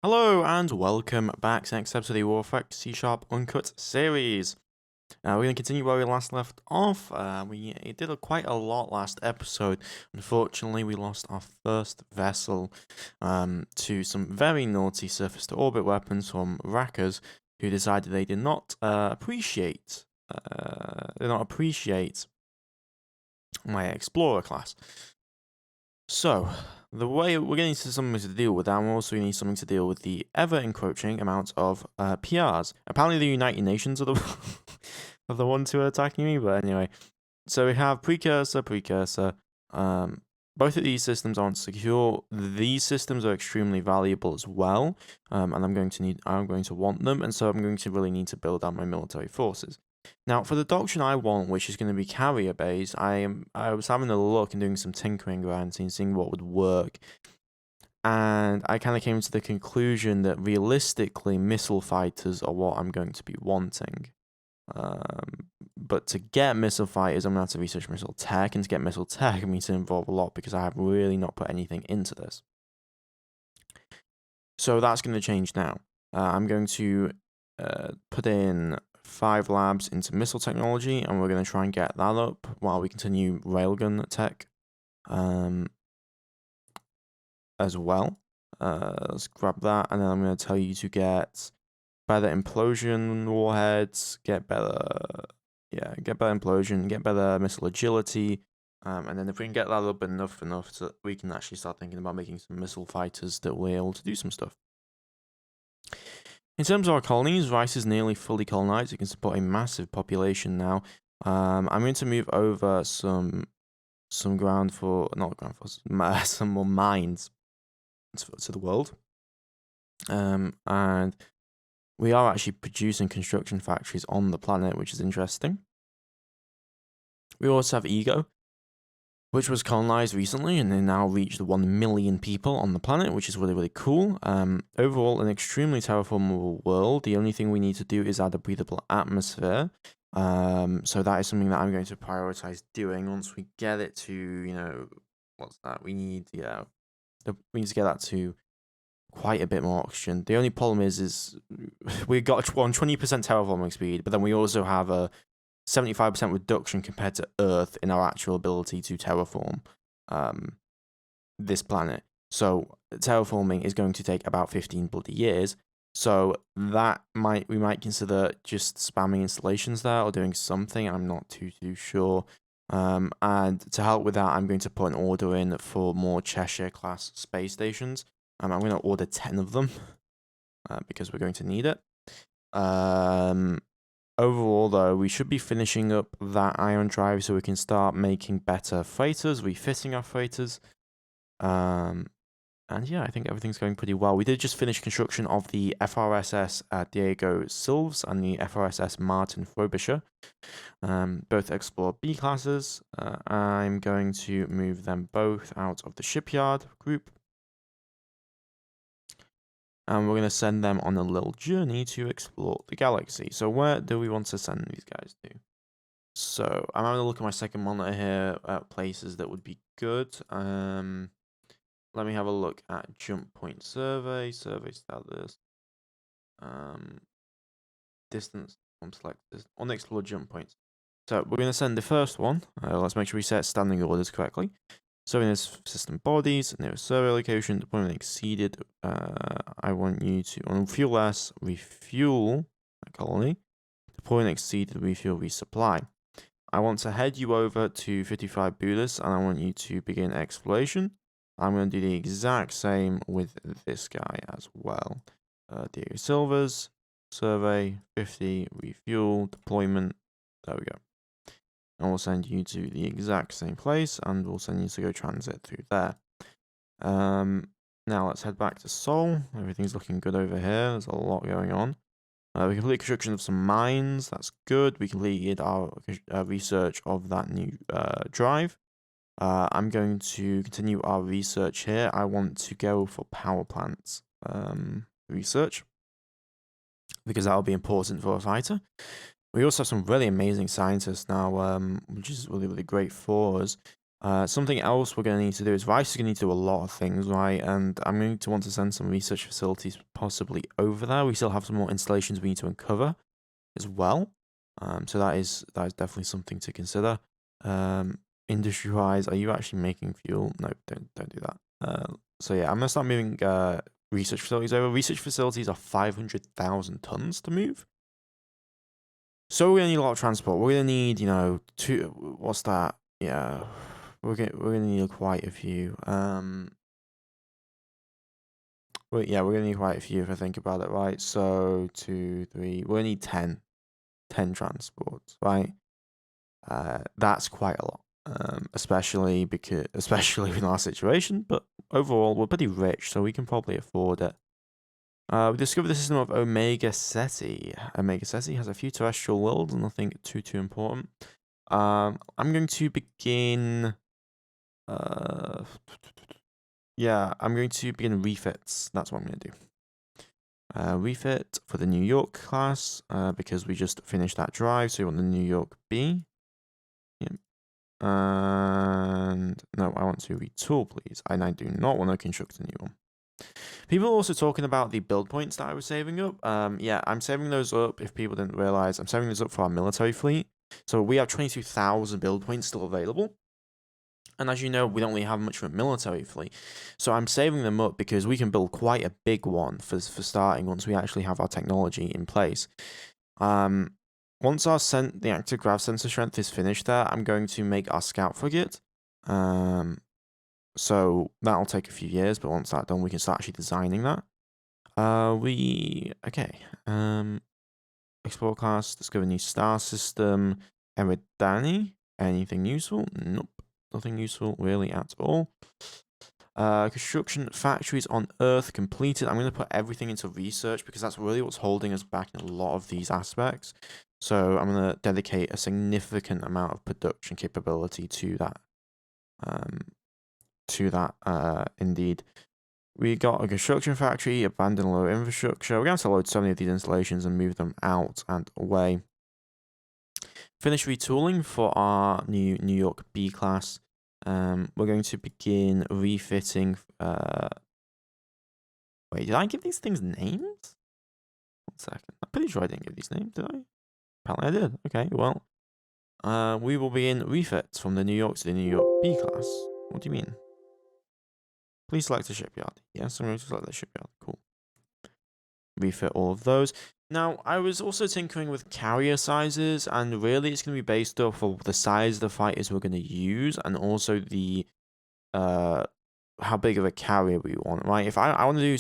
Hello and welcome back to the next episode of the Aurora C# Uncut series. We're going to continue where we last left off. We did quite a lot last episode. Unfortunately, we lost our first vessel to some very naughty surface-to-orbit weapons from Rackers, who decided they did not appreciate my Explorer class. So, the way we're getting to something to deal with that, and we also need something to deal with the ever-encroaching amount of PRs. Apparently, the United Nations are the are the ones who are attacking me, but anyway. So we have precursor. Both of these systems aren't secure. These systems are extremely valuable as well, and I'm going to want them, and so I'm going to really need to build out my military forces. Now, for the doctrine I want, which is going to be carrier based, I was having a look and doing some tinkering around and seeing what would work. And I kind of came to the conclusion that realistically, missile fighters are what I'm going to be wanting. But to get missile fighters, I'm going to have to research missile tech, and to get missile tech, I need to involve a lot because I have really not put anything into this. So that's going to change now. I'm going to put in 5 labs into missile technology, and we're going to try and get that up while we continue railgun tech as well. Let's grab that, and then I'm going to tell you to get better implosion warheads, get better implosion, get better missile agility, and then if we can get that up enough so that we can actually start thinking about making some missile fighters that will be able to do some stuff. In terms of our colonies, Rhys is nearly fully colonized. It can support a massive population now. I'm going to move over some some more mines to the world. And we are actually producing construction factories on the planet, which is interesting. We also have Ego, which was colonized recently, and they now reached 1 million people on the planet, which is really, really cool. Overall, an extremely terraformable world. The only thing we need to do is add a breathable atmosphere. So that is something that I'm going to prioritize doing once we get it to, what's that? We need to get that to quite a bit more oxygen. The only problem is we got on 20% terraforming speed, but then we also have a 75% reduction compared to Earth in our actual ability to terraform this planet. So terraforming is going to take about 15 bloody years. So we might consider just spamming installations there or doing something. I'm not too sure. And to help with that, I'm going to put an order in for more Cheshire class space stations. I'm going to order 10 of them because we're going to need it. Overall, though, we should be finishing up that ion drive so we can start making better freighters, refitting our freighters. And yeah, I think everything's going pretty well. We did just finish construction of the FRSS Diego Silves and the FRSS Martin Frobisher, both Explorer B classes. I'm going to move them both out of the shipyard group. And we're going to send them on a little journey to explore the galaxy. So where do we want to send these guys to? So I'm having a look at my second monitor here at places that would be good. Let me have a look at jump point survey status. Distance from selectors, unexplored jump points. So we're going to send the first one. Let's make sure we set standing orders correctly. So in this system bodies, nearest survey location, deployment exceeded. I want you to, on fuel less, refuel a colony. Deployment exceeded, refuel, resupply. I want to head you over to 55 Bulis, and I want you to begin exploration. I'm going to do the exact same with this guy as well. Diego Silvers, survey, 50, refuel, deployment. There we go. And we'll send you to the exact same place, and we'll send you to go transit through there. Now let's head back to Seoul. Everything's looking good over here. There's a lot going on. We completed construction of some mines. That's good. We completed our research of that new drive. I'm going to continue our research here. I want to go for power plants research because that will be important for a fighter. We also have some really amazing scientists now, which is really, really great for us. Something else we're going to need to do is Rhys is going to need to do a lot of things, right? And I'm going to want to send some research facilities possibly over there. We still have some more installations we need to uncover as well. So that is definitely something to consider. Industry-wise, are you actually making fuel? No, don't do that. So yeah, I'm gonna start moving research facilities over. Research facilities are 500,000 tons to move. So we're gonna need a lot of transport. We're gonna need, you know, what's that? Yeah, we're gonna need quite a few. We're gonna need quite a few if I think about it, right? So 2, 3, we're gonna need 10 transports, right? That's quite a lot. Especially in our situation, but overall we're pretty rich, so we can probably afford it. We discovered the system of Omega Ceti. Omega Ceti has a few terrestrial worlds, nothing too important. I'm going to begin. I'm going to begin refits. That's what I'm going to do. Refit for the New York class, because we just finished that drive, so we want the New York B. Yep. And no, I want to retool, please. And I do not want to construct a new one. People are also talking about the build points that I was saving up. Yeah, I'm saving those up. If people didn't realize, I'm saving those up for our military fleet. So we have 22,000 build points still available. And as you know, we don't really have much of a military fleet. So I'm saving them up because we can build quite a big one for starting once we actually have our technology in place. Once the active grav sensor strength is finished there, I'm going to make our scout frigate. So that'll take a few years, but once that's done, we can start actually designing that. Explore class, discover new star system, Eridani. Anything useful? Nope. Nothing useful really at all. Construction factories on Earth completed. I'm going to put everything into research because that's really what's holding us back in a lot of these aspects. So I'm going to dedicate a significant amount of production capability to that. Indeed. We got a construction factory, abandoned low infrastructure. We're going to load so many of these installations and move them out and away. Finish retooling for our new New York B class. We're going to begin refitting. Wait, did I give these things names? 1 second. I'm pretty sure I didn't give these names, did I? Apparently I did. Okay, well. We will begin refits from the New York to the New York B class. What do you mean? Please select a shipyard. Yes, I'm going to select the shipyard. Cool. Refit all of those. Now, I was also tinkering with carrier sizes, and really it's going to be based off of the size of the fighters we're going to use, and also the how big of a carrier we want, right? If I want to do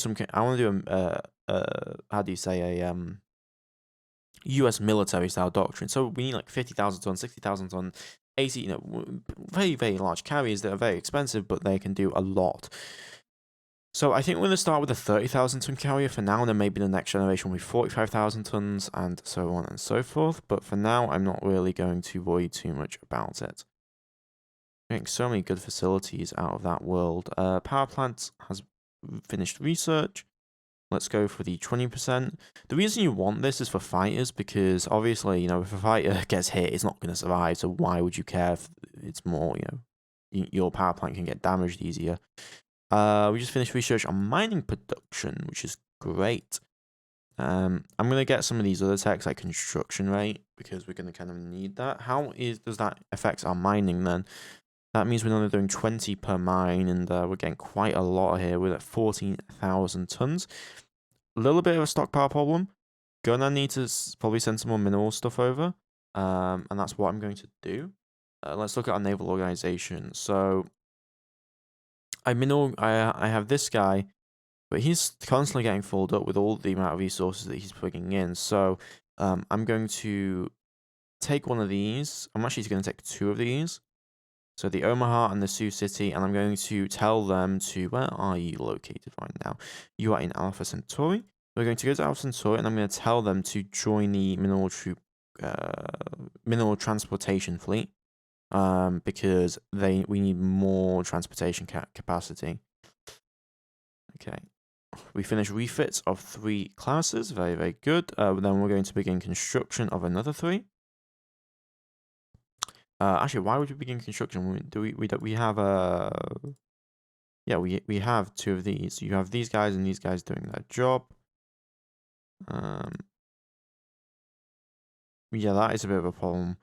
how do you say, a US military style doctrine. So we need like 50,000 ton, 60,000 ton, 80, you know, very, very large carriers that are very expensive, but they can do a lot. So I think we're going to start with a 30,000 ton carrier for now, and then maybe the next generation will be 45,000 tons, and so on and so forth. But for now, I'm not really going to worry too much about it. Getting so many good facilities out of that world. Power plant has finished research. Let's go for the 20%. The reason you want this is for fighters, because obviously, you know, if a fighter gets hit, it's not going to survive. So why would you care if it's more, you know, your power plant can get damaged easier. We just finished research on mining production, which is great. I'm going to get some of these other techs like construction rate, because we're going to kind of need that. Does that affect our mining then? That means we're only doing 20 per mine, and we're getting quite a lot here. We're at 14,000 tons. A little bit of a stockpile problem. Gonna need to probably send some more mineral stuff over. And that's what I'm going to do. Let's look at our naval organization. So I have this guy, but he's constantly getting filled up with all the amount of resources that he's putting in. So I'm going to take one of these. I'm actually going to take 2 of these. So the Omaha and the Sioux City, and I'm going to tell them to, where are you located right now? You are in Alpha Centauri. We're going to go to Alpha Centauri, and I'm going to tell them to join the mineral transportation fleet, because we need more transportation capacity. Okay, we finished refits of 3 classes. Very, very good. Then we're going to begin construction of another 3. Actually, why would we begin construction? We have yeah, we have two of these. You have these guys and these guys doing their job. Yeah, that is a bit of a problem.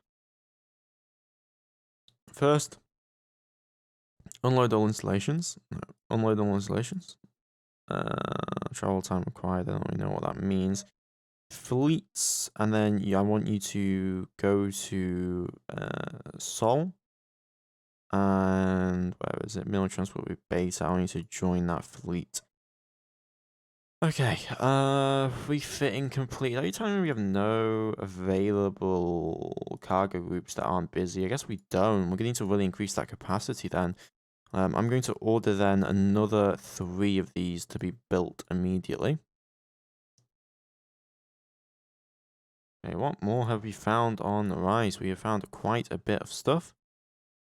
First, unload all installations. Unload all installations. Travel time required. I don't really know what that means. Fleets, and then I want you to go to Sol. And where is it? Military transport with base. I want you to join that fleet. Okay, refitting complete. Are you telling me we have no available cargo groups that aren't busy? I guess we don't. We're going to need to really increase that capacity then. I'm going to order then another 3 of these to be built immediately. Okay, what more have we found on Rhys? We have found quite a bit of stuff.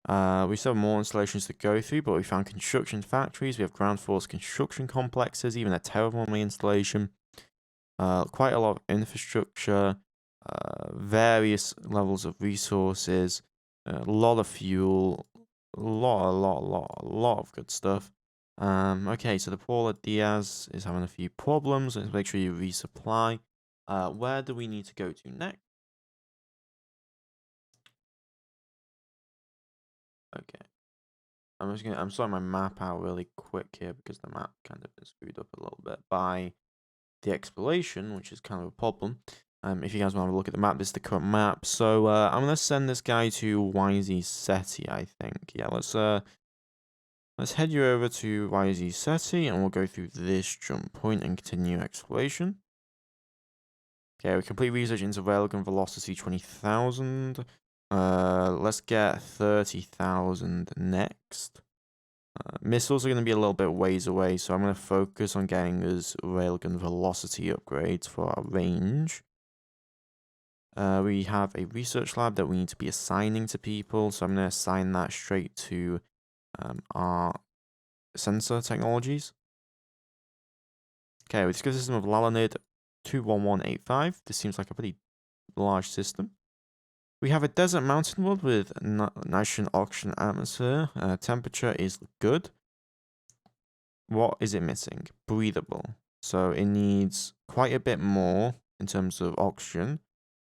We still have more installations to go through, but we found construction factories. We have ground force construction complexes, even a terraforming installation. Quite a lot of infrastructure, various levels of resources, a lot of fuel, a lot of good stuff. Okay, so the Paula Diaz is having a few problems. Let's make sure you resupply. Where do we need to go to next? Okay. I'm sorting my map out really quick here because the map kind of is screwed up a little bit by the exploration, which is kind of a problem. If you guys want to have a look at the map, this is the current map. So I'm gonna send this guy to YZ SETI, I think. Yeah, let's head you over to YZ SETI and we'll go through this jump point and continue exploration. Okay, we complete research into railgun velocity 20,000. Let's get 30,000 next. Missiles are going to be a little bit ways away, so I'm going to focus on getting us railgun velocity upgrades for our range. We have a research lab that we need to be assigning to people, so I'm going to assign that straight to our sensor technologies. Okay, we discussed the system of Lalanid 21185. This seems like a pretty large system. We have a desert mountain world with nitrogen oxygen atmosphere. Temperature is good. What is it missing? Breathable. So it needs quite a bit more in terms of oxygen.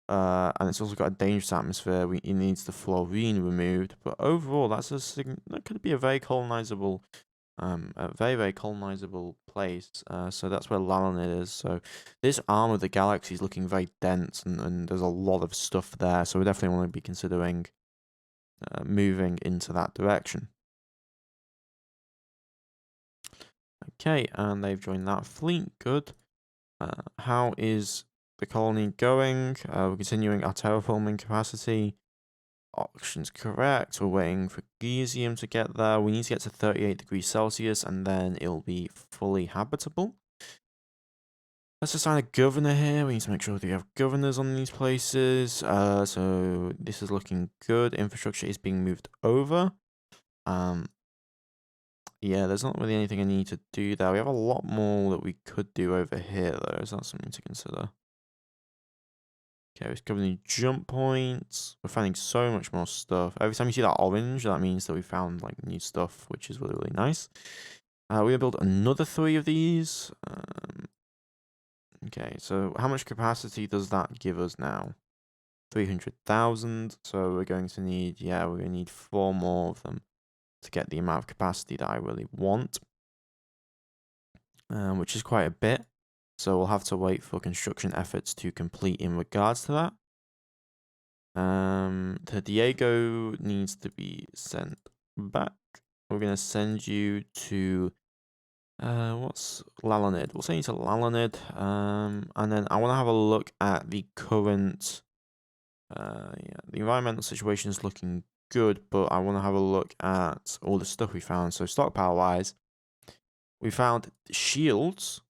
And it's also got a dangerous atmosphere. It needs the fluorine removed. But overall, that could be a very colonizable, very colonizable place. So that's where Lalanid is. So this arm of the galaxy is looking very dense, and there's a lot of stuff there. So we definitely want to be considering moving into that direction. Okay, and they've joined that fleet. Good. How is the colony going? We're continuing our terraforming capacity. Options correct. We're waiting for Gizium to get there. We need to get to 38 degrees Celsius and then it'll be fully habitable. Let's assign a governor here. We need to make sure that we have governors on these places. So this is looking good. Infrastructure is being moved over. Yeah, there's not really anything I need to do there. We have a lot more that we could do over here, though. Is that something to consider? Okay, we're covering jump points. We're finding so much more stuff. Every time you see that orange, that means that we found like new stuff, which is really, really nice. We're gonna build another 3 of these. Okay, so how much capacity does that give us now? 300,000. So we're going to need, yeah, we're gonna need 4 more of them to get the amount of capacity that I really want, which is quite a bit. So we'll have to wait for construction efforts to complete in regards to that. The Diego needs to be sent back. We're going to send you to, what's Lalanid? We'll send you to Lalanid. And then I want to have a look at the current, yeah, the environmental situation is looking good, but I want to have a look at all the stuff we found. So stockpile-wise, we found shields,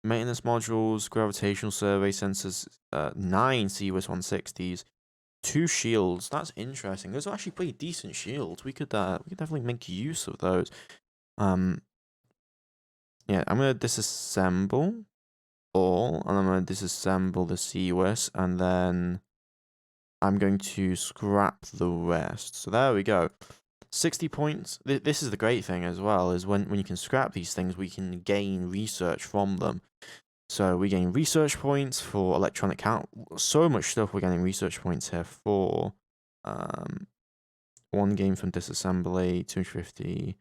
maintenance modules, gravitational survey sensors, 9 CUS 160s, 2 shields. That's interesting. Those are actually pretty decent shields. We could definitely make use of those. Yeah, I'm gonna disassemble all, and I'm gonna disassemble the CUS, and then I'm going to scrap the rest. So there we go. 60 points. This is the great thing as well, is when you can scrap these things, we can gain research from them. So we gain research points for electronic count. So much stuff we're getting research points here for. One game from disassembly, 250.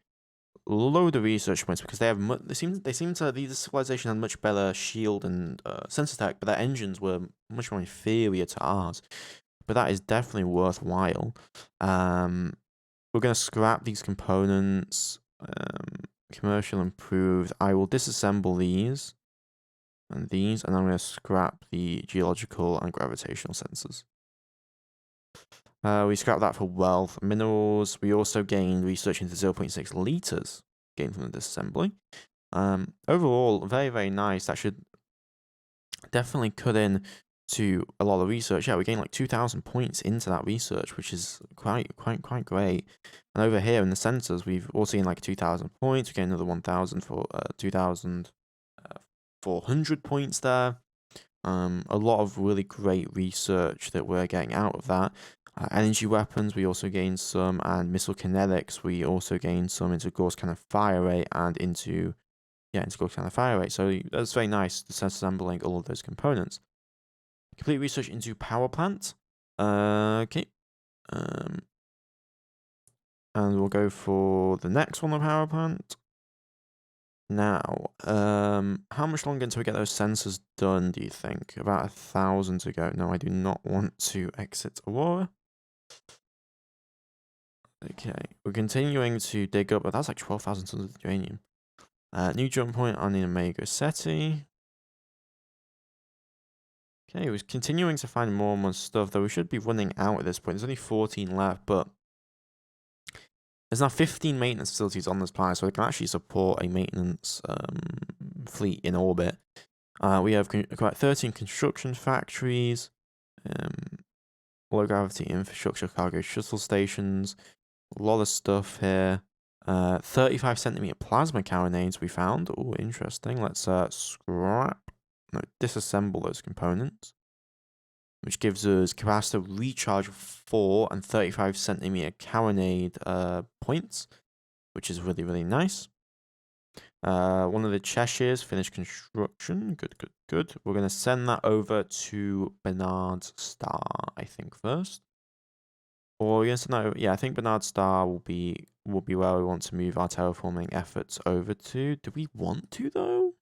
Load of research points because they have they seem to these civilization had much better shield and sensor tech, but their engines were much more inferior to ours. But that is definitely worthwhile. We're gonna scrap these components. Commercial improved. I will disassemble these and these, and I'm gonna scrap the geological and gravitational sensors. We scrap that for wealth. Minerals, we also gained research into 0.6 liters gained from the disassembly. Overall, very, very nice. That should definitely cut in to a lot of research. Yeah, we gained like 2,000 points into that research, which is quite great. And over here in the sensors, we've all seen like 2,000 points. We gained another 1,000 for 2,400 points there. A lot of really great research that we're getting out of that. Energy weapons, we also gained some, and missile kinetics, we also gained some into Gauss cannon fire rate and into Gauss cannon fire rate. So that's very nice, disassembling all of those components. Complete research into power plant. Okay. And we'll go for the next one, the power plant. Now, how much longer until we get those sensors done, do you think? About 1,000 to go. No, I do not want to exit Aurora. Okay, we're continuing to dig up, but that's like 12,000 tons of uranium. New jump point on the Omega SETI. Okay, we're continuing to find more and more stuff, though we should be running out at this point. There's only 14 left, but there's now 15 maintenance facilities on this planet, so we can actually support a maintenance fleet in orbit. We have quite 13 construction factories, low gravity infrastructure, cargo shuttle stations, a lot of stuff here. 35 centimeter plasma carronades we found. Oh, interesting. Let's disassemble those components, which gives us capacitor recharge of 4 and 35 centimeter carronade points, which is really, really nice. One of the Cheshires finished construction. Good. We're going to send that over to Bernard's Star, I think, first. Or yes, no, yeah, I think Bernard Star will be where we want to move our terraforming efforts over to. Do we want to though?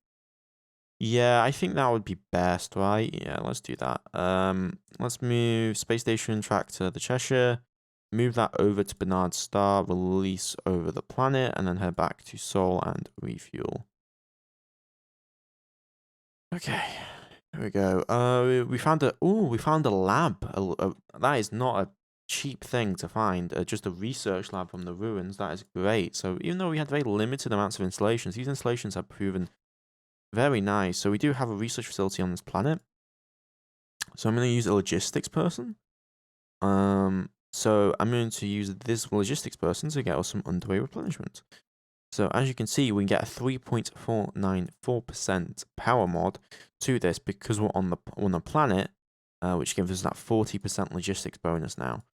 Yeah, I think that would be best, right? Yeah, let's do that. Let's move space station tractor the Cheshire, move that over to Bernard Star, release over the planet, and then head back to Sol and refuel. Okay. There we go. We found a lab. That is not a cheap thing to find. Just a research lab from the ruins. That is great. So even though we had very limited amounts of installations, these installations have proven very nice. So we do have a research facility on this planet. So I'm going to use a logistics person. So I'm going to use this logistics person to get us some underway replenishment. So as you can see, we can get a 3.494% power mod to this because we're on the planet, which gives us that 40% logistics bonus now.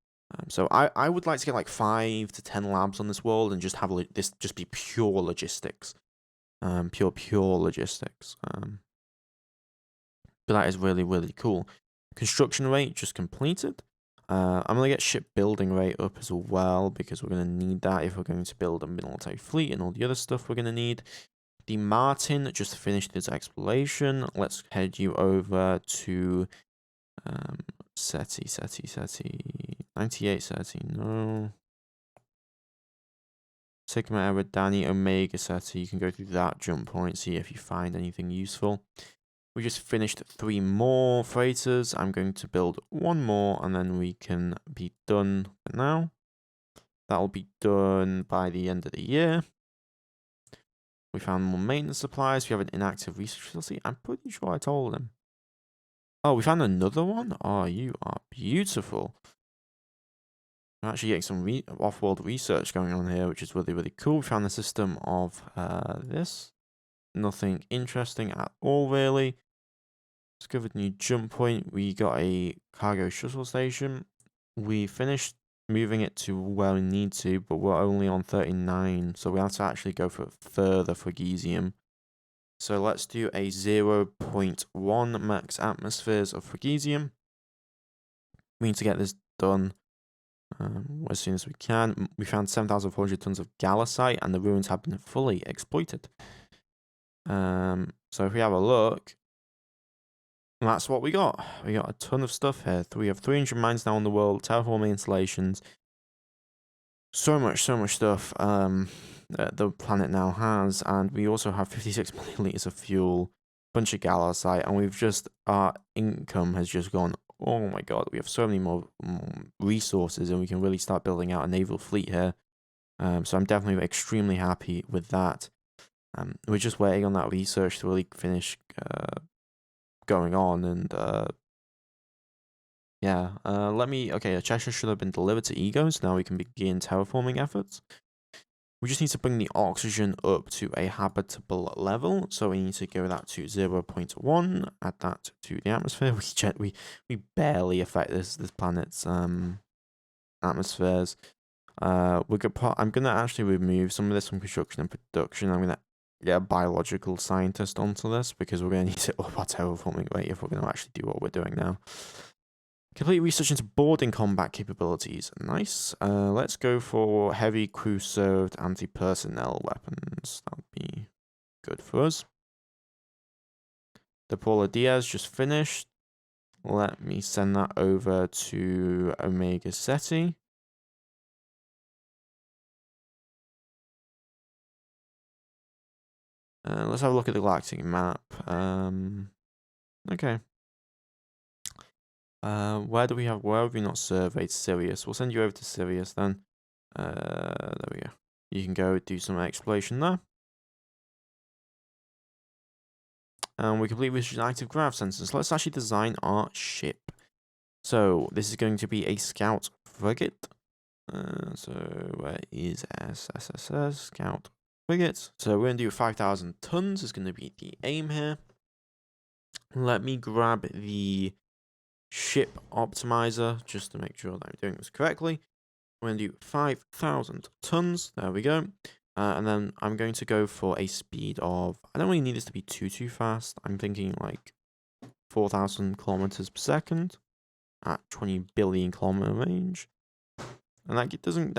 So I would like to get like 5 to 10 labs on this world and just have this just be pure logistics, pure logistics. But that is really, really cool. Construction rate just completed. I'm going to get shipbuilding rate up as well because we're going to need that if we're going to build a military fleet and all the other stuff we're going to need. The Martin just finished its exploration. Let's head you over to SETI. 98 SETI, no. Sigma Eridani Omega SETI. You can go through that jump point, see if you find anything useful. We just finished 3 more freighters. I'm going to build 1 more and then we can be done for now. That'll be done by the end of the year. We found more maintenance supplies. We have an inactive research facility. I'm pretty sure I told him. Oh, we found another one? Oh, you are beautiful. We're actually getting some off-world research going on here, which is really, really cool. We found the system of this. Nothing interesting at all, really. Discovered new jump point. We got a cargo shuttle station. we finished moving it to where we need to, but we're only on 39, so we have to actually go for further Frigesium. So let's do a 0.1 max atmospheres of Frigesium. We need to get this done as soon as we can. We found 7,400 tons of gallicite, and the ruins have been fully exploited. So if we have a look, that's what we got. We got a ton of stuff here. We have 300 mines now in the world, terraforming installations. So much stuff the planet now has, and we also have 56 million liters of fuel, bunch of gallicite, and we've just, our income has just gone, oh my god, we have so many more resources, and we can really start building out a naval fleet here. So I'm definitely extremely happy with that. We're just waiting on that research to really finish going on, and yeah, okay, a Cheshire should have been delivered to Egos. Now we can begin terraforming efforts. We just need to bring the oxygen up to a habitable level, so we need to go that to 0.1, add that to the atmosphere. We barely affect this planet's atmospheres. I'm gonna actually remove some of this from construction and production. I'm gonna get a biological scientist onto this, because we're gonna need to up our terraforming rate if we're gonna actually do what we're doing now. Complete research into boarding combat capabilities. Nice. Let's go for heavy crew served anti-personnel weapons. That would be good for us. The Paula Diaz just finished. Let me send that over to Omega Ceti. Let's have a look at the galactic map. Okay. Where have we not surveyed? Sirius. We'll send you over to Sirius then. There we go. You can go do some exploration there. And we complete with active grav sensors. Let's actually design our ship. So this is going to be a scout frigate. So where is SSS scout frigate? So we're going to do 5,000 tons. Is going to be the aim here. Let me grab the ship optimizer just to make sure that I'm doing this correctly. We're going to do 5,000 tons. There we go. And then I'm going to go for a speed of, I don't really need this to be too fast. I'm thinking like 4,000 kilometers per second at 20 billion kilometer range. And that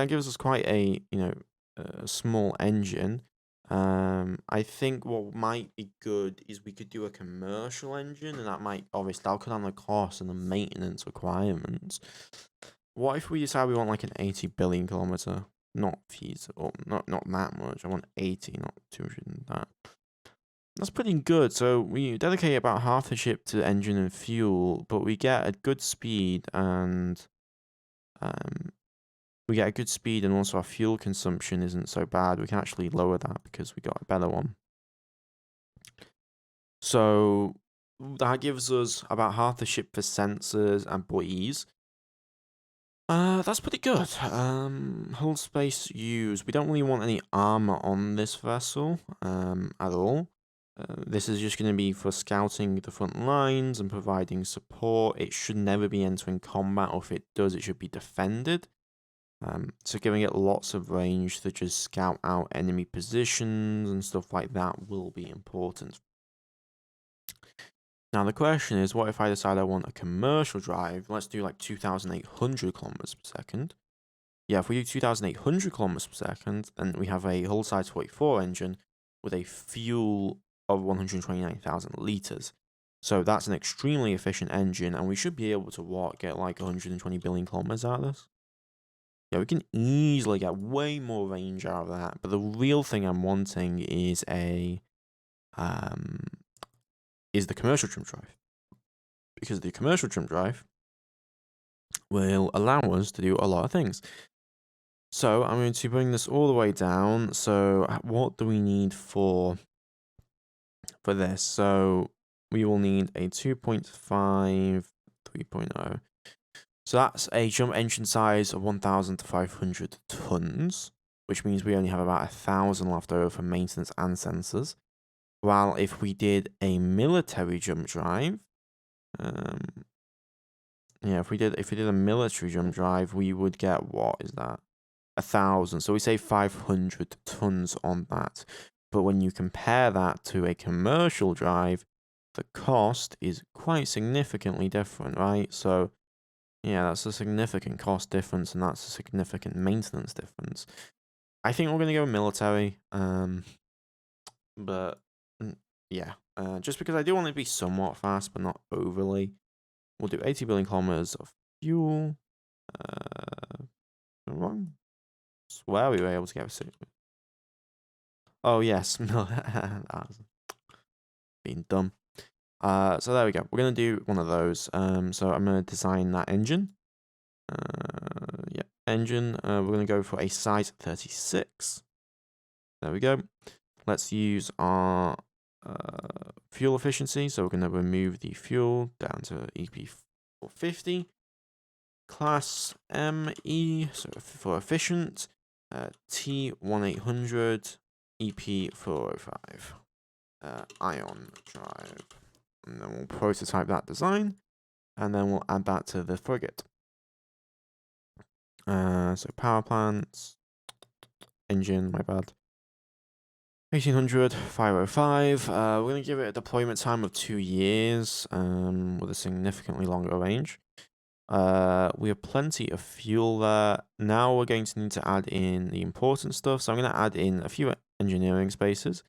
gives us quite a, a small engine. I think what might be good is we could do a commercial engine, and that'll cut down the cost and the maintenance requirements. What if we decide we want like an 80 billion kilometer? Not feasible, not that much. I want 80, not 200 and that. That's pretty good. So we dedicate about half the ship to engine and fuel, but we get a good speed, and also our fuel consumption isn't so bad. We can actually lower that because we got a better one. So that gives us about half the ship for sensors and buoys. That's pretty good. Hull space used. We don't really want any armor on this vessel at all. This is just going to be for scouting the front lines and providing support. It should never be entering combat, or if it does, it should be defended. So giving it lots of range to just scout out enemy positions and stuff like that will be important. Now the question is, what if I decide I want a commercial drive? Let's do like 2,800 kilometers per second. Yeah, if we do 2,800 kilometers per second, then we have a hull size 44 engine with a fuel of 129,000 liters. So that's an extremely efficient engine, and we should be able to get like 120 billion kilometers out of this. Yeah, we can easily get way more range out of that. But the real thing I'm wanting is the commercial trim drive, because the commercial trim drive will allow us to do a lot of things. So I'm going to bring this all the way down. So what do we need for this? So we will need a 2.5 3.0. So that's a jump engine size of 1,500 tons, which means we only have about 1,000 left over for maintenance and sensors. While if we did a military jump drive, Yeah, if we did a military jump drive, we would get, what is that? 1,000. So we save 500 tons on that. But when you compare that to a commercial drive, the cost is quite significantly different, right? So yeah, that's a significant cost difference, and that's a significant maintenance difference. I think we're gonna go military, but yeah, just because I do want it to be somewhat fast, but not overly. We'll do 80 billion kilometers of fuel. Wrong. Swear we were able to get a. Oh yes, that's being dumb. So there we go. We're gonna do one of those. So I'm gonna design that engine. Yeah, engine. We're gonna go for a size 36. There we go. Let's use our fuel efficiency. So we're gonna remove the fuel down to EP 450. Class ME, so for efficient. T1800 EP 405. Ion drive. And then we'll prototype that design, and then we'll add that to the frigate. So power plants, engine, my bad. 1800, 505. We're going to give it a deployment time of 2 years, with a significantly longer range. We have plenty of fuel there. Now we're going to need to add in the important stuff. So I'm going to add in a few engineering spaces.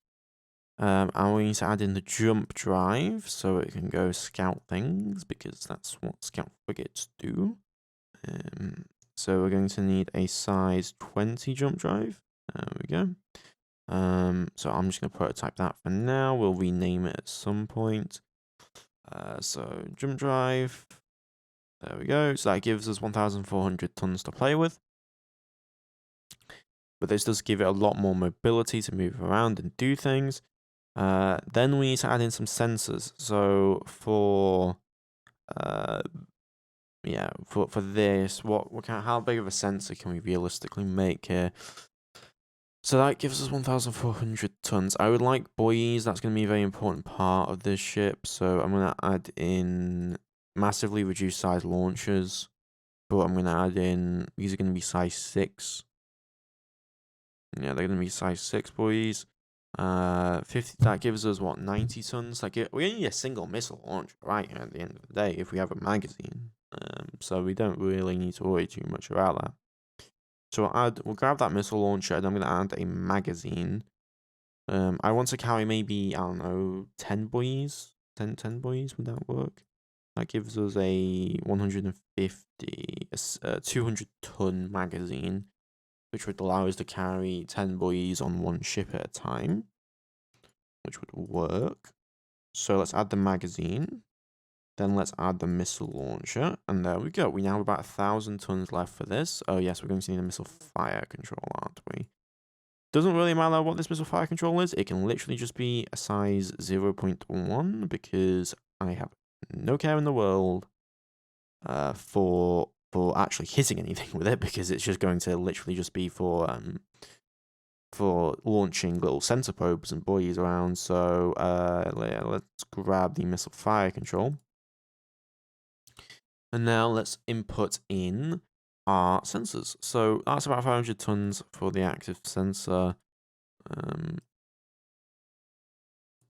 And we need to add in the jump drive so it can go scout things, because that's what scout frigates do. So we're going to need a size 20 jump drive. There we go. So I'm just going to prototype that for now. We'll rename it at some point. So jump drive. There we go. So that gives us 1,400 tons to play with. But this does give it a lot more mobility to move around and do things. Then we need to add in some sensors. So for this, how big of a sensor can we realistically make here? So that gives us 1,400 tons. I would like buoys. That's going to be a very important part of this ship. So I'm going to add in massively reduced size launchers. But I'm going to add in, these are going to be size 6. Yeah, they're going to be size 6 buoys. 50, that gives us, what, 90 tons? We only need a single missile launcher, right, at the end of the day, if we have a magazine. So we don't really need to worry too much about that. So we'll grab that missile launcher, and I'm going to add a magazine. I want to carry maybe, I don't know, 10 buoys? 10 buoys, would that work? That gives us a 200-ton magazine, which would allow us to carry 10 buoys on one ship at a time, which would work. So let's add the magazine. Then let's add the missile launcher, and there we go. We now have about 1,000 tons left for this. Oh yes, we're going to need a missile fire control, aren't we? Doesn't really matter what this missile fire control is. It can literally just be a size 0.1, because I have no care in the world for actually hitting anything with it, because it's just going to literally just be for launching little sensor probes and buoys around. So let's grab the missile fire control. And now let's input in our sensors. So that's about 500 tons for the active sensor.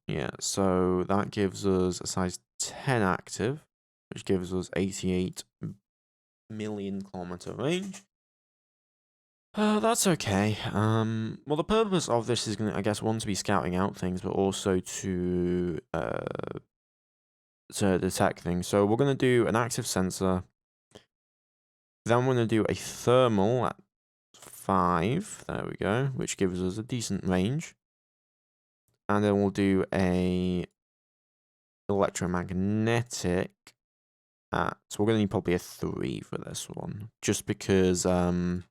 Yeah, so that gives us a size 10 active, which gives us 88 million kilometer range. That's okay. Well, the purpose of this is going to, I guess, one, to be scouting out things, but also to detect things. So we're going to do an active sensor. Then we're going to do a thermal at 5. There we go, which gives us a decent range. And then we'll do a electromagnetic at, so we're going to need probably a 3 for this one, just because we're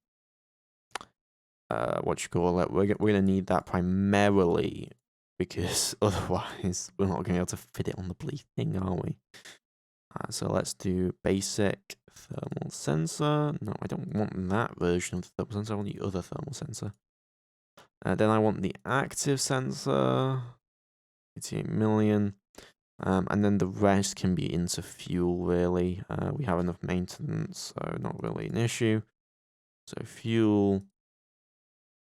going to need that primarily, because otherwise we're not going to be able to fit it on the bloody thing, are we? So let's do basic thermal sensor. No, I don't want that version of the thermal sensor. I want the other thermal sensor. Then I want the active sensor. 88 million. And then the rest can be into fuel, really. We have enough maintenance, so not really an issue. So fuel.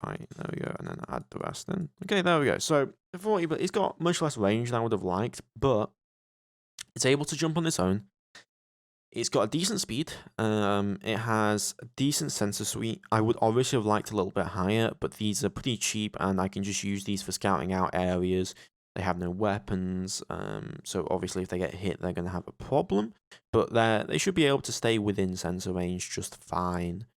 Right, there we go, and then add the rest in. Okay, there we go. So, the 40, but it's got much less range than I would have liked, but it's able to jump on its own. It's got a decent speed. It has a decent sensor suite. I would obviously have liked a little bit higher, but these are pretty cheap, and I can just use these for scouting out areas. They have no weapons, so obviously if they get hit, they're going to have a problem. But they should be able to stay within sensor range just fine.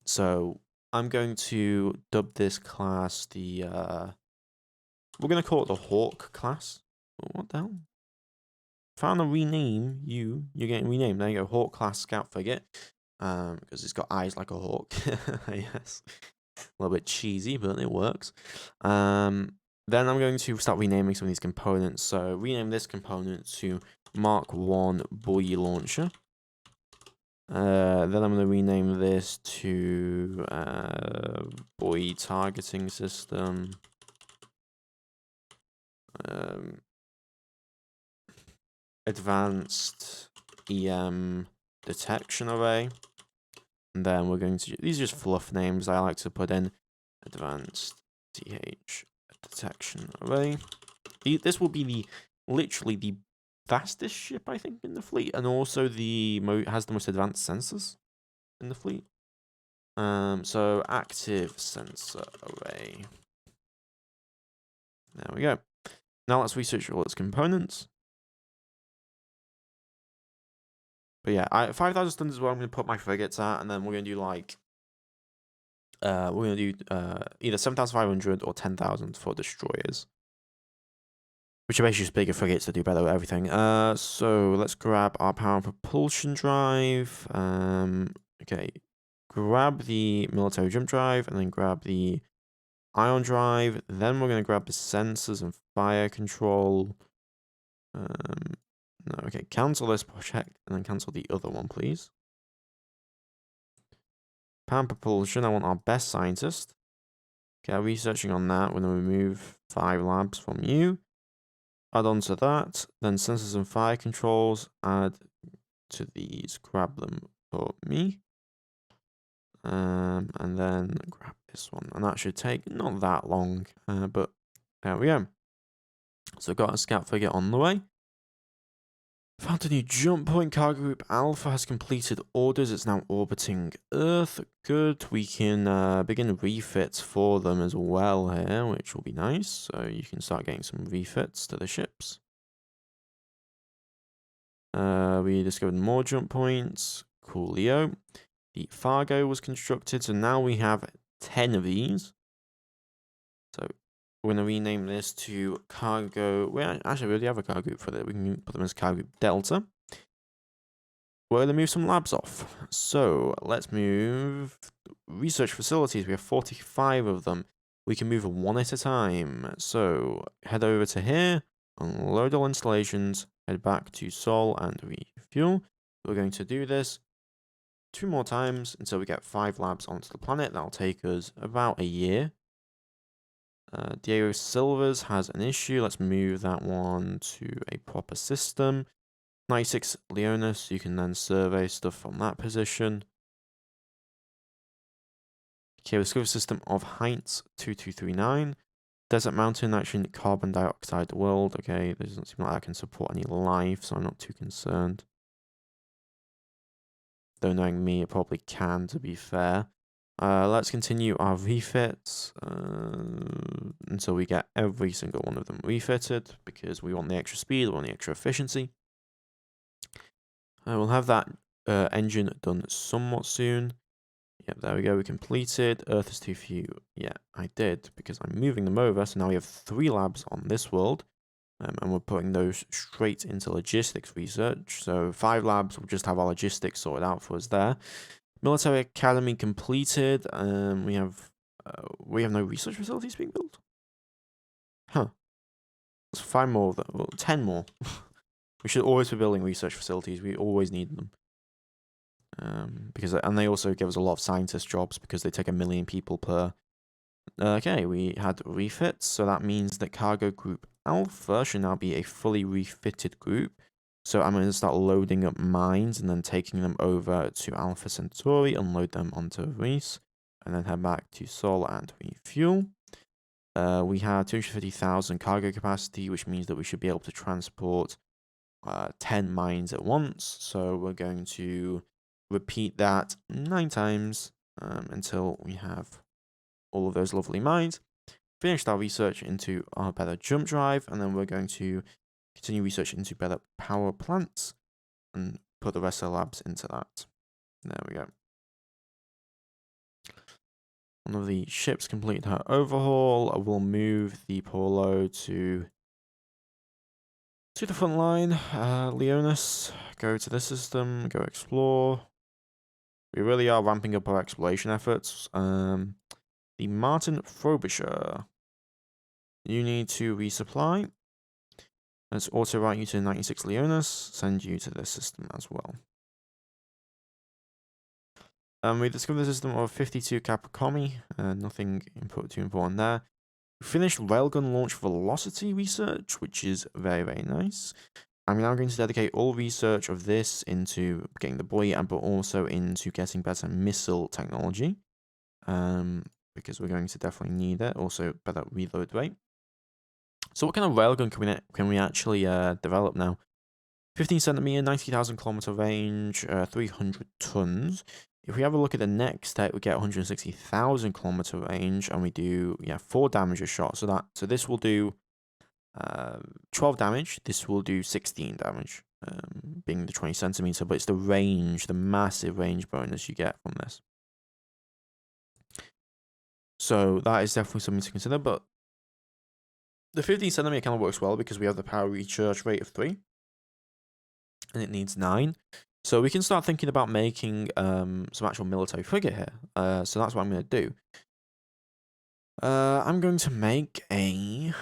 So I'm going to dub this class the... we're going to call it the Hawk class. What the hell? Found a rename you. You're getting renamed. There you go. Hawk class scout frigate. Because it's got eyes like a hawk. Yes. A little bit cheesy, but it works. Then I'm going to start renaming some of these components. So rename this component to Mark 1 buoy launcher. Then I'm going to rename this to buoy targeting system. Advanced EM detection array. And then we're going to, these are just fluff names I like to put in. Advanced TH detection array. This will be literally the fastest ship, I think, in the fleet, and also has the most advanced sensors in the fleet. So active sensor array. There we go. Now let's research all its components. But yeah, 5,000 stuns is where I'm going to put my frigates at, and then we're going to do like, either 7,500 or 10,000 for destroyers. Which are basically just bigger frigates that do better at everything. So let's grab our power and propulsion drive. Okay, grab the military jump drive, and then grab the ion drive. Then we're going to grab the sensors and fire control. No, okay, cancel this project, and then cancel the other one, please. Power and propulsion, I want our best scientist. Okay, researching on that. We're going to remove 5 labs from you. Add on to that. Then sensors and fire controls. Add to these. Grab them for me. And then grab this one. And that should take not that long. But there we go. So got a scout frigate on the way. Found a new jump point. Cargo Group Alpha has completed orders. It's now orbiting Earth. Good. We can begin refits for them as well here, which will be nice. So you can start getting some refits to the ships. We discovered more jump points. Coolio. The Fargo was constructed, so now we have 10 of these. So we're going to rename this to Cargo. Well, actually, we already have a cargo group for that. We can put them as Cargo Group Delta. We're going to move some labs off. So let's move research facilities. We have 45 of them. We can move one at a time. So head over to here, unload all installations, head back to Sol and refuel. We're going to do this 2 more times until we get 5 labs onto the planet. That'll take us about a year. Diego Silvers has an issue. Let's move that one to a proper system. 96 Leonis, you can then survey stuff from that position. Okay, discover system of Heinz 2239. Desert Mountain, actually carbon dioxide world. Okay, it doesn't seem like that can support any life, so I'm not too concerned. Though knowing me, it probably can, to be fair. Let's continue our refits until we get every single one of them refitted, because we want the extra speed, we want the extra efficiency. We'll have that engine done somewhat soon. Yep, there we go, we completed. Earth is too few. Yeah, I did, because I'm moving them over, so now we have 3 labs on this world. And we're putting those straight into logistics research. So 5 labs will just have our logistics sorted out for us there. Military Academy completed. We have no research facilities being built. Huh. Let's 5 more of them. Well, 10 more. We should always be building research facilities. We always need them. And they also give us a lot of scientist jobs because they take 1 million people per. Okay, we had refits, so that means that Cargo Group Alpha should now be a fully refitted group. So I'm going to start loading up mines and then taking them over to Alpha Centauri, unload them onto Rhys, and then head back to Sol and refuel. We have 250,000 cargo capacity, which means that we should be able to transport 10 mines at once. So we're going to repeat that 9 times until we have all of those lovely mines. Finished our research into our better jump drive, and then we're going to continue research into better power plants and put the rest of the labs into that. There we go. One of the ships completed her overhaul. We'll move the Polo to the front line. Leonis, go to this system, go explore. We really are ramping up our exploration efforts. The Martin Frobisher. You need to resupply. Let's auto route you to 96 Leonis, send you to this system as well. We discovered the system of 52 Capricorni, nothing too important there. We finished railgun launch velocity research, which is very, very nice. I'm now going to dedicate all research of this into getting the buoy, but also into getting better missile technology. Because we're going to definitely need it. Also, better reload rate. So what kind of railgun can we actually develop now? 15 centimeter, 90,000 kilometer range, 300 tons. If we have a look at the next step, we get 160,000 kilometer range, and we do 4 damage a shot. So this will do 12 damage. This will do 16 damage, being the 20 centimeter. But it's the range, the massive range bonus you get from this. So that is definitely something to consider. But the 15 centimeter kind of works well because we have the power recharge rate of 3. And it needs 9. So we can start thinking about making some actual military frigate here. So that's what I'm going to do. I'm going to make a...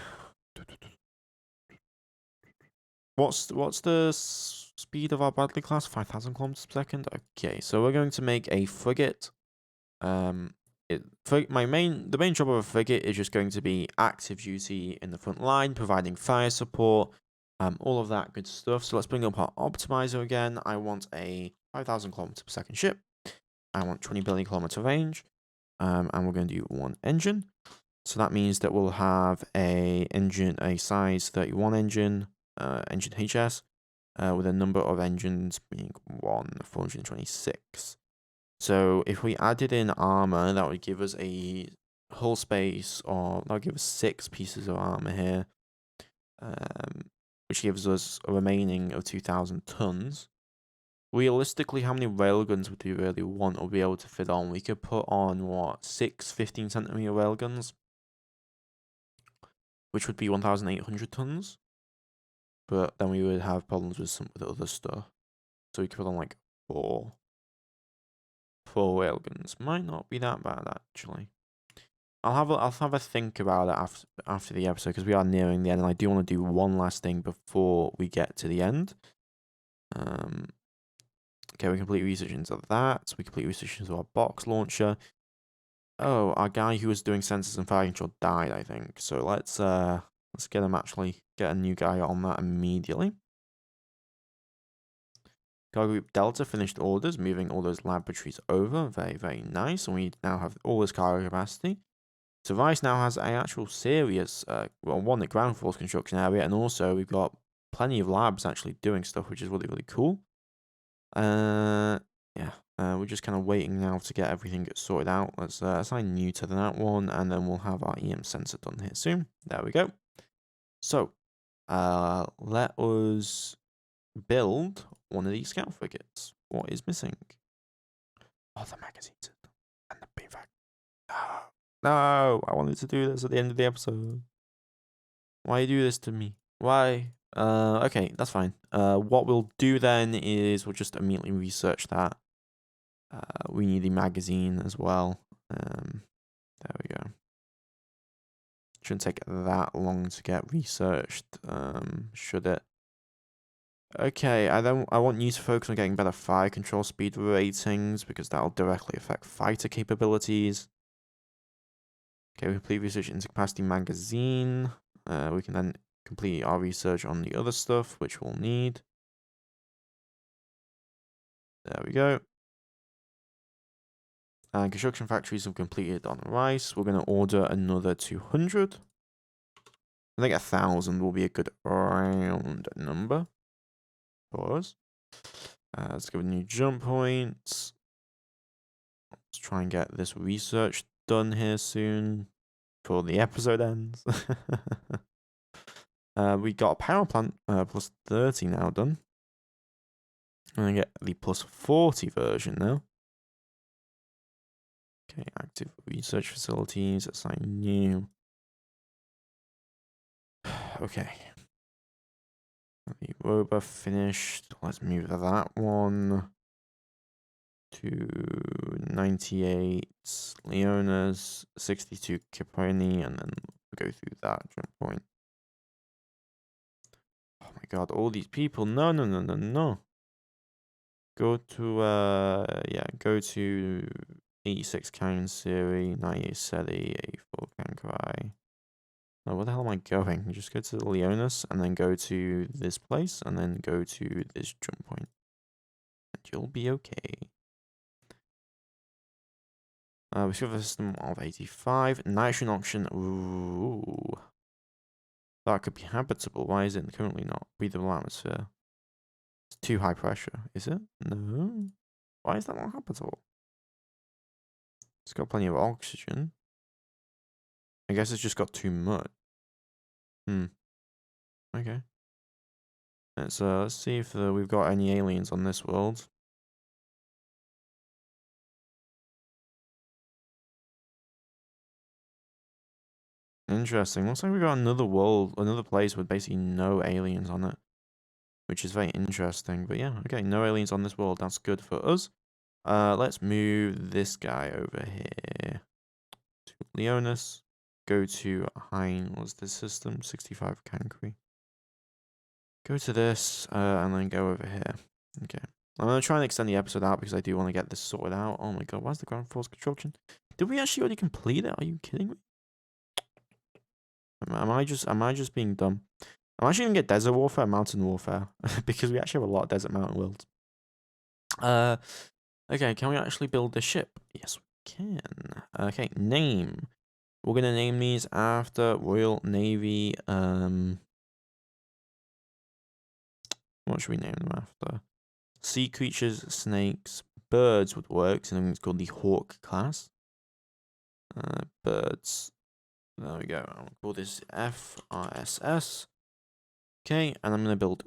What's the speed of our Bradley class? 5,000 kilometers per second? Okay, so we're going to make a frigate. The main job of a frigate is just going to be active duty in the front line, providing fire support, all of that good stuff. So let's bring up our optimizer again. I want a 5,000 kilometers per second ship. I want 20 billion kilometer range, and we're going to do 1 engine. So that means that we'll have a size 31 engine, engine HS, with a number of engines being 426. So if we added in armor, that would give us a hull space of, that would give us 6 pieces of armor here, which gives us a remaining of 2,000 tons. Realistically, how many railguns would we really want or be able to fit on? We could put on, what, 6 15 centimeter railguns, which would be 1,800 tons. But then we would have problems with other stuff. So we could put on like 4 railguns. Might not be that bad, actually. I'll have a think about it after the episode, because we are nearing the end, and I do want to do one last thing before we get to the end. Okay, we complete research into that. We complete research into our box launcher. Oh, our guy who was doing sensors and fire control died, I think. So let's get a new guy on that immediately. Cargo Group Delta finished orders, moving all those laboratories over. Very, very nice. And we now have all this cargo capacity. So Rhys now has an actual serious, one at ground force construction area, and also we've got plenty of labs actually doing stuff, which is really, really cool. We're just kind of waiting now to get everything sorted out. Let's assign new to that one, and then we'll have our EM sensor done here soon. There we go. So, let us build one of these scout frigates. What is missing? Oh, the magazines and the beanbag. No, I wanted to do this at the end of the episode. Why you do this to me? Why? Okay, that's fine. What we'll do then is we'll just immediately research that. We need the magazine as well. There we go. Shouldn't take that long to get researched, should it? Okay, I want you to focus on getting better fire control speed ratings, because that'll directly affect fighter capabilities. Okay, we complete research into capacity magazine. We can then complete our research on the other stuff, which we'll need. There we go. And construction factories have completed on Rhys. We're going to order another 200. I think 1,000 will be a good round number for us. Let's give a new jump point. Let's try and get this research done here soon before the episode ends. We got a power plant plus 30 now done. I'm going to get the plus 40 version now. Okay, active research facilities, assign new. Okay. The Roba finished. Let's move that one to 98 Leona's, 62 Caproni, and then go through that jump point. Oh my god, all these people. No, no, no, no, no. Go to, go to 86 Kang Siri, 98 Seti, 84 Kankarai. No, where the hell am I going? Just go to Leonis and then go to this place and then go to this jump point. And you'll be okay. We still have a system of 85. Nitrogen oxygen. Ooh. That could be habitable. Why is it currently not? Breathable atmosphere. It's too high pressure. Is it? No. Why is that not habitable? It's got plenty of oxygen. I guess it's just got too much. Okay. Let's see if we've got any aliens on this world. Interesting. Looks like we got another world, another place with basically no aliens on it, which is very interesting. But yeah, okay, no aliens on this world. That's good for us. Let's move this guy over here to Leonis. Go to Hein. What's this system? 65 Cancri. Go to this, and then go over here. Okay. I'm gonna try and extend the episode out because I do want to get this sorted out. Oh my god, why is the ground force construction? Did we actually already complete it? Are you kidding me? Am I just being dumb? I'm actually gonna get desert warfare, mountain warfare, because we actually have a lot of desert mountain worlds. Okay, can we actually build this ship? Yes, we can. Okay, name. We're gonna name these after Royal Navy. What should we name them after? Sea creatures, snakes, birds would work. Something that's called the Hawk class. Birds. There we go. I'll call this FRSS. Okay, and I'm going to build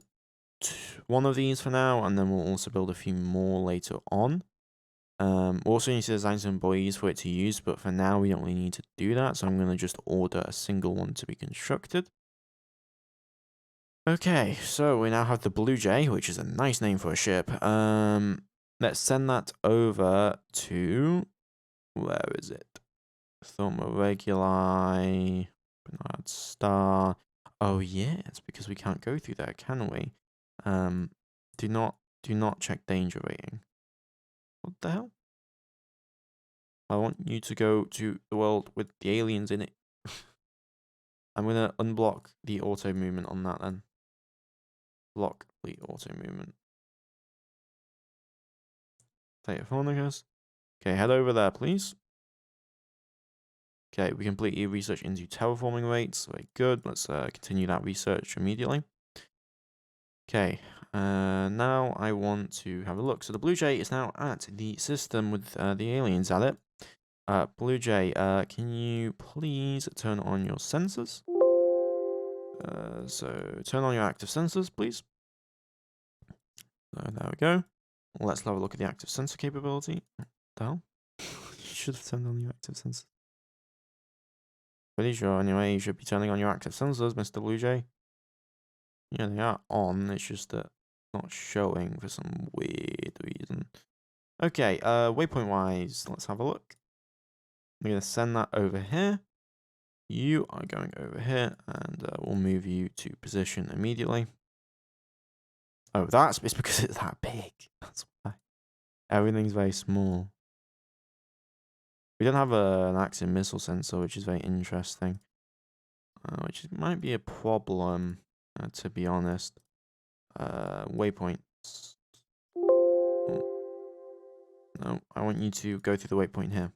one of these for now, and then we'll also build a few more later on. We'll also need to design some buoys for it to use, but for now we don't really need to do that, so I'm going to just order a single one to be constructed. Okay, so we now have the Blue Jay, which is a nice name for a ship. Let's send that over to... Where is it? Thoma Reguli, Bernard Star. Oh yeah, it's because we can't go through there, can we? Do not check danger rating. What the hell? I want you to go to the world with the aliens in it. I'm gonna unblock the auto movement on that then. Block the auto movement. Terraforming. Okay, head over there, please. Okay, we completely research into terraforming rates. Very good. Let's continue that research immediately. Okay, now I want to have a look. So the Blue Jay is now at the system with the aliens at it. Blue Jay, can you please turn on your sensors? So turn on your active sensors, please. So there we go. Let's have a look at the active sensor capability. What the hell? You should have turned on your active sensors. Pretty sure, anyway, you should be turning on your active sensors, Mr. Blue Jay. Yeah, they are on, it's just that not showing for some weird reason. Okay, waypoint-wise, let's have a look. I'm going to send that over here. You are going over here, and we'll move you to position immediately. Oh, it's because it's that big. That's why. Everything's very small. We don't have an active missile sensor, which is very interesting. which might be a problem, to be honest. Waypoints. Oh. No, I want you to go through the waypoint here.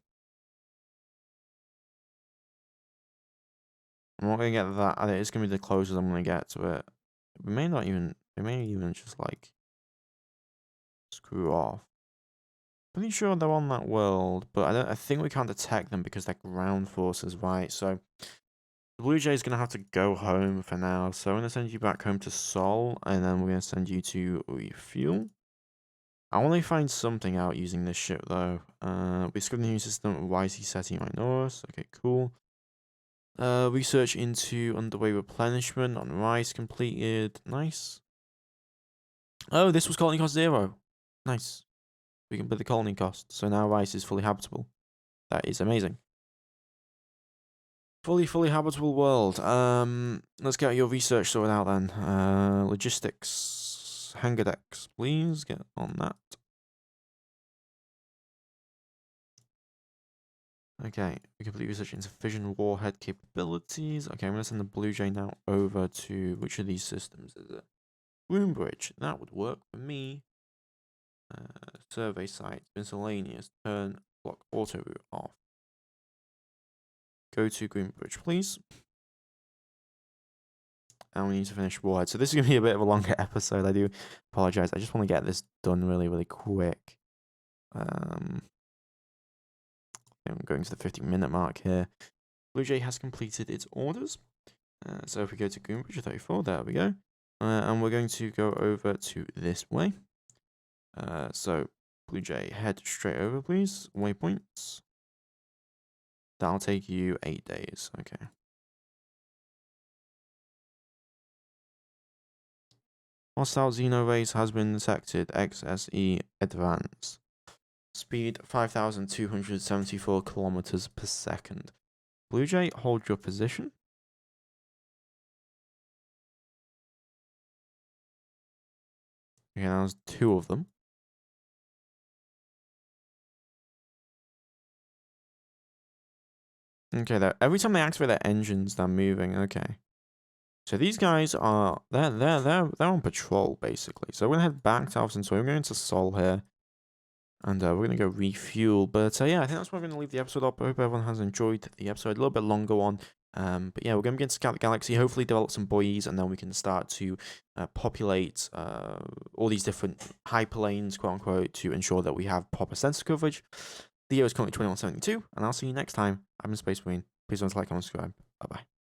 I'm not going to get that. It's going to be the closest I'm going to get to it. We may even just, like, screw off. Pretty sure they're on that world, but I think we can't detect them because they're ground forces, right? So the Blue Jay's gonna have to go home for now. So I'm gonna send you back home to Sol, and then we're gonna send you to refuel. I want to find something out using this ship though. We discovered the new system wisely setting minors. Okay, cool. Research into underway replenishment on Rhys completed. Nice. Oh, this was colony cost 0. Nice. We can put the colony cost. So now Rhys is fully habitable. That is amazing. Fully habitable world. Let's get your research sorted out then. Logistics. Hangar decks, please. Get on that. Okay, we complete research into fission warhead capabilities. Okay, I'm going to send the Blue Jay now over to... Which of these systems is it? Groombridge. That would work for me. Survey site. Miscellaneous. Turn block auto route off. Go to Groombridge, please. And we need to finish warhead. So this is going to be a bit of a longer episode. I do apologize. I just want to get this done really quick. I'm going to the 50-minute mark here. Blue Jay has completed its orders. So if we go to Groombridge 34, there we go. And we're going to go over to this way. So Blue Jay, head straight over, please. Waypoints. That'll take you 8 days. Okay. Hostile Xeno race has been detected. XSE advance. Speed 5,274 kilometers per second. Blue Jay, hold your position. Okay, that was 2 of them. Okay, every time they activate their engines, they're moving. Okay. So these guys are they're on patrol basically. So we're gonna head back to Alpha Centauri. We're going to Sol here. And we're going to go refuel. But yeah, I think that's where we're going to leave the episode up. I hope everyone has enjoyed the episode. A little bit longer one. But yeah, we're going to begin to scout the galaxy. Hopefully develop some buoys. And then we can start to populate all these different hyperlanes, quote unquote, to ensure that we have proper sensor coverage. The year is currently 2172. And I'll see you next time. I'm in Space Marine. Please don't like, comment, subscribe. Bye-bye.